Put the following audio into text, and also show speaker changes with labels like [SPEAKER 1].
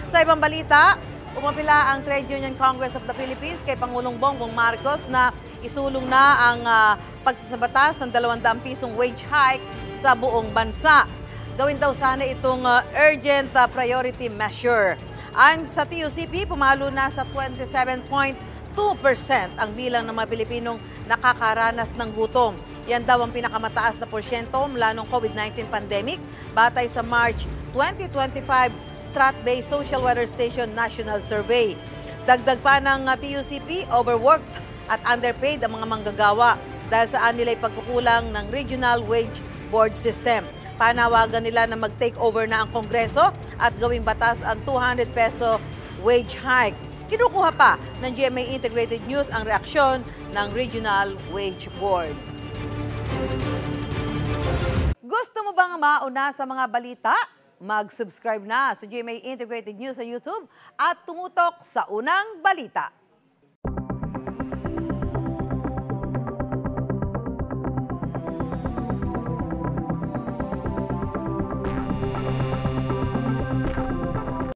[SPEAKER 1] Sa ibang balita, umapila ang Trade Union Congress of the Philippines kay Pangulong Bongbong Marcos na isulong na ang pagsasabatas ng 200 pisong wage hike sa buong bansa. Gawin daw sana itong urgent priority measure. Ang sa TUCP, pumalo na sa 27.2% ang bilang ng mga Pilipinong nakakaranas ng gutom. Yan daw ang pinakamataas na porsyento mula ng COVID-19 pandemic batay sa March 2025 Strat-Based Social Weather Station National Survey. Dagdag pa ng TUCP, overworked at underpaid ang mga manggagawa dahil sa nila'y pagkukulang ng Regional Wage Board System. Panawagan nila na mag-take over na ang Kongreso at gawing batas ang 200 peso wage hike. Kinukuha pa ng GMA Integrated News ang reaksyon ng Regional Wage Board. Gusto mo bang mauna sa mga balita? Mag-subscribe na sa GMA Integrated News sa YouTube at tumutok sa unang balita.